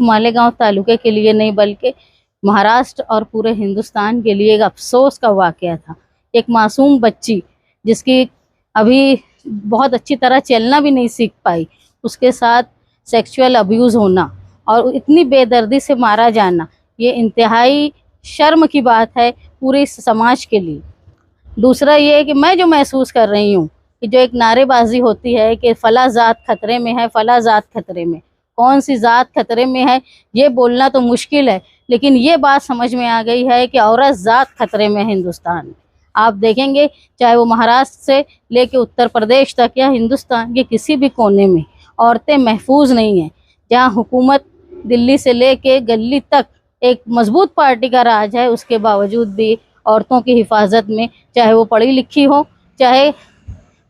मालेगांव तालुके के लिए नहीं बल्कि महाराष्ट्र और पूरे हिंदुस्तान के लिए एक अफसोस का वाकया था। एक मासूम बच्ची जिसकी अभी बहुत अच्छी तरह चलना भी नहीं सीख पाई, उसके साथ सेक्सुअल अब्यूज़ होना और इतनी बेदर्दी से मारा जाना, ये इंतहाई शर्म की बात है पूरे इस समाज के लिए। दूसरा ये है कि मैं जो महसूस कर रही हूँ कि जो एक नारेबाजी होती है कि फ़ला ज़ात खतरे में है, फ़ला ज़ात खतरे में, कौन सी ज़ात खतरे में है ये बोलना तो मुश्किल है, लेकिन ये बात समझ में आ गई है कि औरत ज़ात खतरे में है हिंदुस्तान में। आप देखेंगे चाहे वो महाराष्ट्र से लेके उत्तर प्रदेश तक या हिंदुस्तान के किसी भी कोने में औरतें महफूज नहीं हैं। जहाँ हुकूमत दिल्ली से लेके गली तक एक मजबूत पार्टी का राज है, उसके बावजूद भी औरतों की हिफाजत में, चाहे वो पढ़ी लिखी हो, चाहे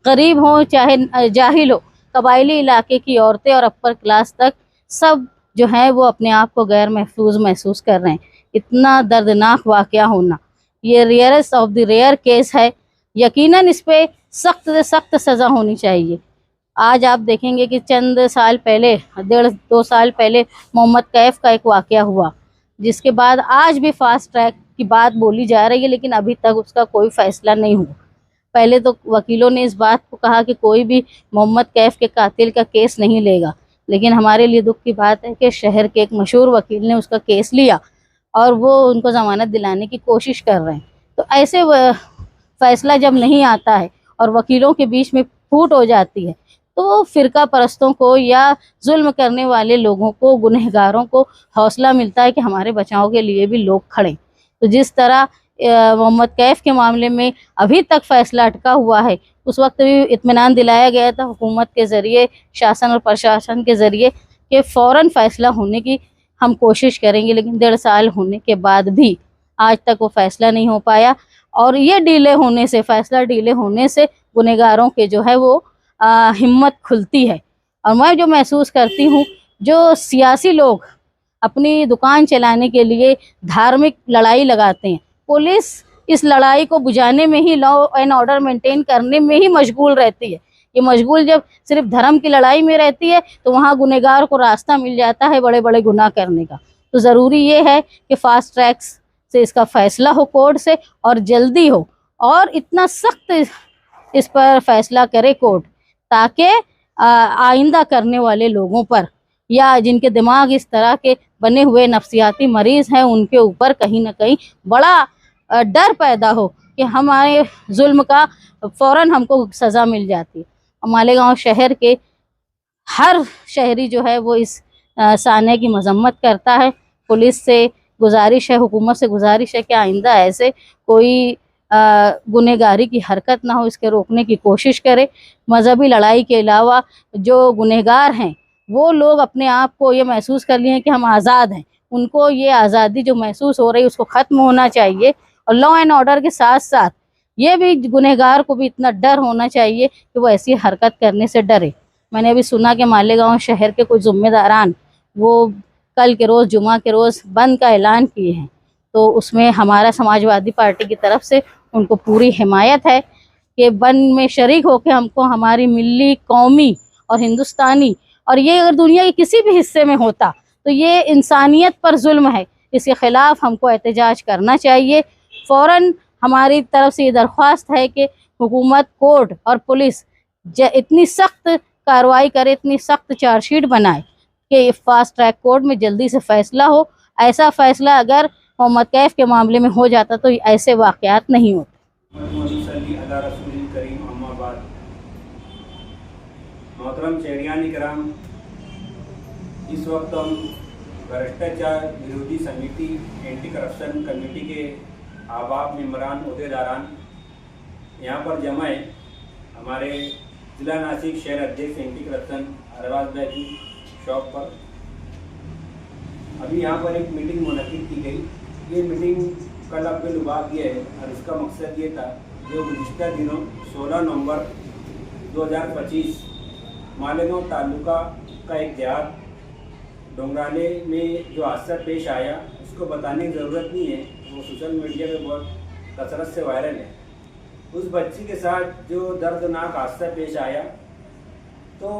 गरीब हो, चाहे जाहिल हो, कबायली इलाके की औरतें और अपर क्लास तक सब जो है वो अपने आप को गैर महफूज महसूस कर रहे हैं। इतना दर्दनाक वाक़या होना ये rarest of the rare case है। यकीनन इस पे सख्त से सख्त सज़ा होनी चाहिए। आज आप देखेंगे कि चंद साल पहले, 1.5-2 साल पहले मोहम्मद कैफ का एक वाक़या हुआ, जिसके बाद आज भी फास्ट ट्रैक की बात बोली जा रही है, लेकिन अभी तक उसका कोई फ़ैसला नहीं हुआ। पहले तो वकीलों ने इस बात को कहा कि कोई भी मोहम्मद कैफ के कातिल का केस नहीं लेगा, लेकिन हमारे लिए दुख की बात है कि शहर के एक मशहूर वकील ने उसका केस लिया और वो उनको ज़मानत दिलाने की कोशिश कर रहे हैं। तो ऐसे फ़ैसला जब नहीं आता है और वकीलों के बीच में फूट हो जाती है, तो फ़िरका परस्तों को या जुल्म करने वाले लोगों को, गुनहगारों को हौसला मिलता है कि हमारे बचाव के लिए भी लोग खड़े। तो जिस तरह मोहम्मद कैफ के मामले में अभी तक फ़ैसला अटका हुआ है, उस वक्त भी इत्मीनान दिलाया गया था हुकूमत के ज़रिए, शासन और प्रशासन के ज़रिए कि फ़ौरन फ़ैसला होने की हम कोशिश करेंगे, लेकिन 1.5 साल होने के बाद भी आज तक वो फ़ैसला नहीं हो पाया। और ये डिले होने से, फ़ैसला डिले होने से गुनहगारों के जो है वो हिम्मत खुलती है। और मैं जो महसूस करती हूँ, जो सियासी लोग अपनी दुकान चलाने के लिए धार्मिक लड़ाई लगाते हैं, पुलिस इस लड़ाई को बुझाने में ही, लॉ एंड ऑर्डर मेंटेन करने में ही मशगूल रहती है। ये मशगूल जब सिर्फ धर्म की लड़ाई में रहती है तो वहाँ गुनहगार को रास्ता मिल जाता है बड़े बड़े गुनाह करने का। तो ज़रूरी ये है कि फ़ास्ट ट्रैक से इसका फ़ैसला हो कोर्ट से, और जल्दी हो, और इतना सख्त इस पर फैसला करे कोर्ट, ताकि आइंदा करने वाले लोगों पर या जिनके दिमाग इस तरह के बने हुए नफ्सियाती मरीज़ हैं, उनके ऊपर कहीं ना कहीं बड़ा डर पैदा हो कि हमारे जुल्म का फ़ौरन हमको सज़ा मिल जाती है। मालेगांव शहर के हर शहरी जो है वो इस साने की मजम्मत करता है। पुलिस से गुजारिश है, हुकूमत से गुजारिश है कि आइंदा ऐसे कोई गुनहगारी की हरकत ना हो, इसके रोकने की कोशिश करे। मजहबी लड़ाई के अलावा जो गुनहगार हैं वो लोग अपने आप को ये महसूस कर लिए हैं कि हम आज़ाद हैं। उनको ये आज़ादी जो महसूस हो रही है उसको ख़त्म होना चाहिए, और लॉ एंड ऑर्डर के साथ साथ ये भी गुनहगार को भी इतना डर होना चाहिए कि वो ऐसी हरकत करने से डरे। मैंने अभी सुना कि मालेगांव शहर के कुछ ज़िम्मेदारान वो कल के रोज़, जुमा के रोज़ बंद का ऐलान किए हैं। तो उसमें हमारा समाजवादी पार्टी की तरफ से उनको पूरी हिमायत है कि बंद में शरीक होकर हमको हमारी मिली, कौमी और हिंदुस्तानी, और ये अगर दुनिया के किसी भी हिस्से में होता तो ये इंसानियत पर जुल्म है, इसके ख़िलाफ़ हमको एहतजाज करना चाहिए। फ़ौरन हमारी तरफ से ये दरख्वास्त है कि हुकूमत, कोर्ट और पुलिस इतनी सख्त कार्रवाई करे, इतनी सख्त चार्जशीट बनाए कि फास्ट ट्रैक कोर्ट में जल्दी से फ़ैसला हो। ऐसा फ़ैसला अगर मोहम्मद कैफ के मामले में हो जाता तो ऐसे वाक़यात नहीं होते। मोहतरम शहरियान इकराम, इस वक्त हम भ्रष्टाचार विरोधी समिति, एंटी करप्शन कमेटी के आवाब मेम्बरान, अहदेदारान यहाँ पर जमा है। हमारे जिला नासिक शहर अध्यक्ष एंटी करप्शन अरबाज भाई की शॉप पर अभी यहाँ पर एक मीटिंग मुनक्किद की गई। ये मीटिंग कल अब लुभा गया है और इसका मकसद ये था, जो गुज़िश्ता दिनों 16 नवंबर 2025 मालेगांव तालुका का एक देहात डोंगराले में जो हादसा पेश आया, उसको बताने की ज़रूरत नहीं है, वो सोशल मीडिया पे बहुत कसरत से वायरल है। उस बच्ची के साथ जो दर्दनाक हादसा पेश आया, तो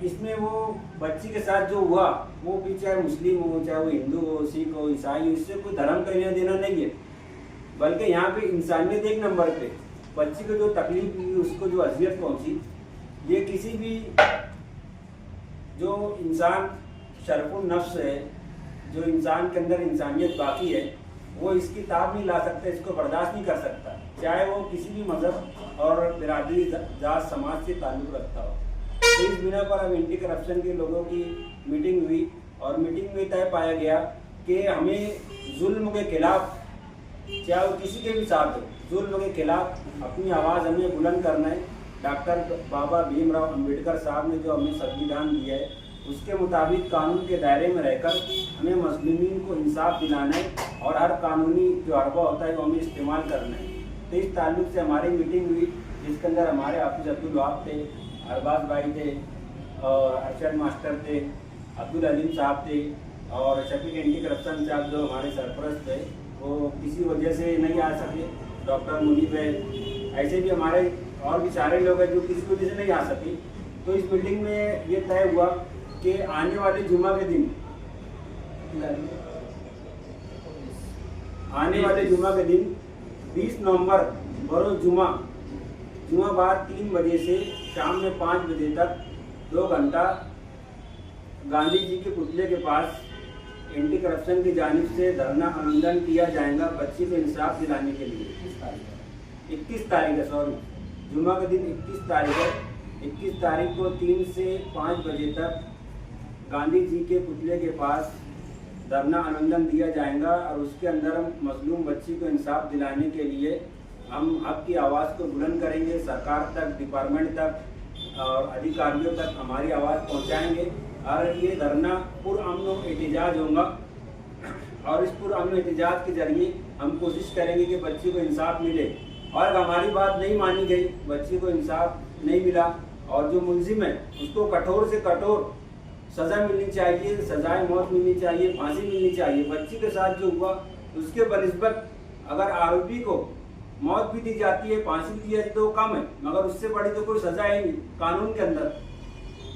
इसमें वो बच्ची के साथ जो हुआ वो भी चाहे मुस्लिम हो, चाहे वो हिंदू हो, सिख हो, ईसाई हो, इससे कोई धर्म का लेना देना नहीं है, बल्कि यहाँ पे इंसानियत एक नंबर पे। बच्ची को जो तकलीफ हुई, उसको जो अजियत पहुंची, ये किसी भी जो इंसान शरफुल नफ्स है, जो इंसान के अंदर इंसानियत बाकी है, वो इसकी ताब नहीं ला सकता, इसको बर्दाश्त नहीं कर सकता, चाहे वो किसी भी मजहब और बिरादरी जात समाज से ताल्लुक़ रखता हो। तो इस बिना पर अब एंटी करप्शन के लोगों की मीटिंग हुई और मीटिंग में तय पाया गया कि हमें जुल्म के खिलाफ, चाहे वो किसी के भी साथ हो, जुल्म के खिलाफ अपनी आवाज़ हमें बुलंद करना है। डॉक्टर बाबा भीमराव अंबेडकर साहब ने जो हमें संविधान दिया है, उसके मुताबिक कानून के दायरे में रहकर हमें मजलूमीन को इंसाफ दिलाना है और हर कानूनी जो हरबा होता है वो हमें इस्तेमाल करना है। तो इस ताल्लुक से हमारी मीटिंग हुई, जिसके अंदर हमारे हाफिज अब्दुल वहाब थे, अरबाज भाई थे, और अरशद मास्टर थे, अब्दुल अलीम साहब थे, और शफीक एंटी करप्शन साहब जो हमारे सरपरस्त थे वो किसी वजह से नहीं आ सके, डॉक्टर मुनीब है, ऐसे भी हमारे और भी सारे लोग हैं जो किसी वजह से नहीं आ सके। तो इस मीटिंग में ये तय हुआ कि आने वाले जुमा के दिन, आने वाले जुमा के दिन 20 नवंबर बरोज जुमा बाद 3 बजे से शाम में 5 बजे तक 2 घंटा गांधी जी के पुतले के पास एंटी करप्शन की जानिब से धरना आंदोलन किया जाएगा बच्ची को इंसाफ दिलाने के लिए। 21 तारीख है, सॉरी, जुमा के दिन 21 तारीख है। 21 तारीख को 3 से 5 बजे तक गांधी जी के पुतले के पास धरना आंदोलन दिया जाएगा और उसके अंदर हम मजलूम बच्ची को इंसाफ दिलाने के लिए हम आपकी आवाज़ को बुलंद करेंगे, सरकार तक, डिपार्टमेंट तक और अधिकारियों तक हमारी आवाज़ पहुंचाएंगे। और ये धरना पुरअमन एहतजाज होगा और इस पुरअमन एहतजाज के जरिए हम कोशिश करेंगे कि बच्ची को इंसाफ मिले। और हमारी बात नहीं मानी गई, बच्ची को इंसाफ नहीं मिला और जो मुलजिम है उसको कठोर से कठोर सज़ा मिलनी चाहिए, सजाए मौत मिलनी चाहिए, फांसी मिलनी चाहिए। बच्ची के साथ जो हुआ उसके बनिस्बत अगर आरोपी को मौत भी दी जाती है, फांसी भी दी जाती है तो कम है, मगर उससे बड़ी तो कोई सज़ा है नहीं कानून के अंदर।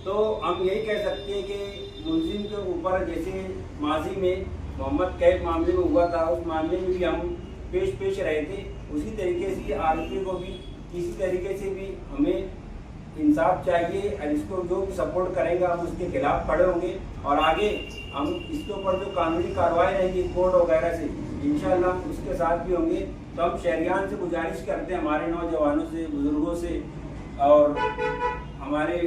तो हम यही कह सकते हैं कि मुलजिम के ऊपर जैसे माजी में मोहम्मद कैफ मामले में हुआ था, उस मामले में भी हम पेश रहे थे, उसी तरीके से आरोपी को भी किसी तरीके से भी हमें इंसाफ चाहिए और इसको जो भी सपोर्ट करेगा हम उसके खिलाफ खड़े होंगे और आगे हम इसके ऊपर जो कानूनी कार्रवाई रहेगी कोर्ट वगैरह से इंशाल्लाह उसके साथ भी होंगे। तो हम शहरियान से गुजारिश करते हैं, हमारे नौजवानों से, बुजुर्गों से और हमारे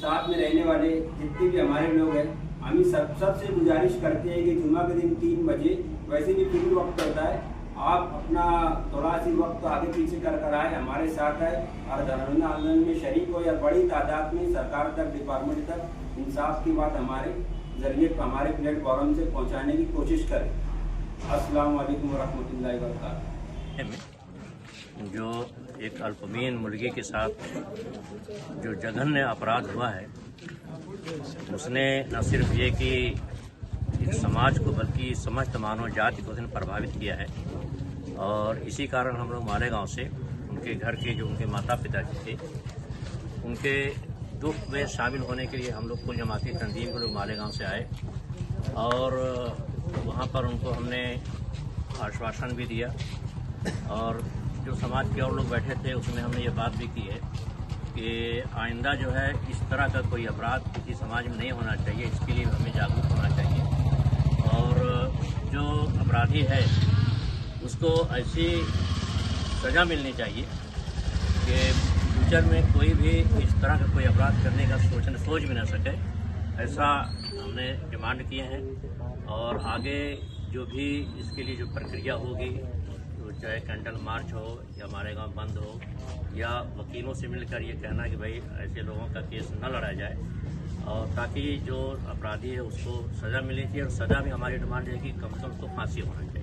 साथ में रहने वाले जितने भी हमारे लोग हैं, हम सबसे गुजारिश करते हैं कि जुमा के दिन 3 बजे वैसे भी फ्री वक्त होता है, आप अपना थोड़ा सी वक्त आगे पीछे कर आए, हमारे साथ आए और धरना आंदोलन में शरीक हो या बड़ी तादाद में सरकार तक, डिपार्टमेंट तक इंसाफ की बात हमारे जरिए हमारे प्लेटफॉर्म से पहुंचाने की कोशिश करें। अस्सलाम वालेकुम रहमतुल्लाहि व बरकातहू। जो एक अल्पमीन मुर्गे के साथ जो जघन्य अपराध हुआ है, उसने न सिर्फ ये कि इस समाज को बल्कि समस्त मानव जाति को उसने प्रभावित किया है। और इसी कारण हम लोग मालेगांव से उनके घर के जो उनके माता पिता थे, उनके दुख में शामिल होने के लिए हम लोग कुल जमाती तंजीम के लोग मालेगांव से आए और वहाँ पर उनको हमने आश्वासन भी दिया और जो समाज के और लोग बैठे थे उसमें हमने ये बात भी की है कि आइंदा जो है इस तरह का कोई अपराध किसी समाज में नहीं होना चाहिए, इसके लिए हमें जागरूक होना चाहिए और जो अपराधी है उसको ऐसी सज़ा मिलनी चाहिए कि फ्यूचर में कोई भी इस तरह का कोई अपराध करने का सोच भी ना सके। ऐसा हमने डिमांड किए हैं और आगे जो भी इसके लिए जो प्रक्रिया होगी, तो चाहे कैंडल मार्च हो या मालेगांव बंद हो या वकीलों से मिलकर ये कहना कि भाई ऐसे लोगों का केस न लड़ा जाए और ताकि जो अपराधी है उसको सज़ा मिलनी चाहिए और सज़ा भी हमारी डिमांड है कि कम से कम उसको फांसी होना चाहिए।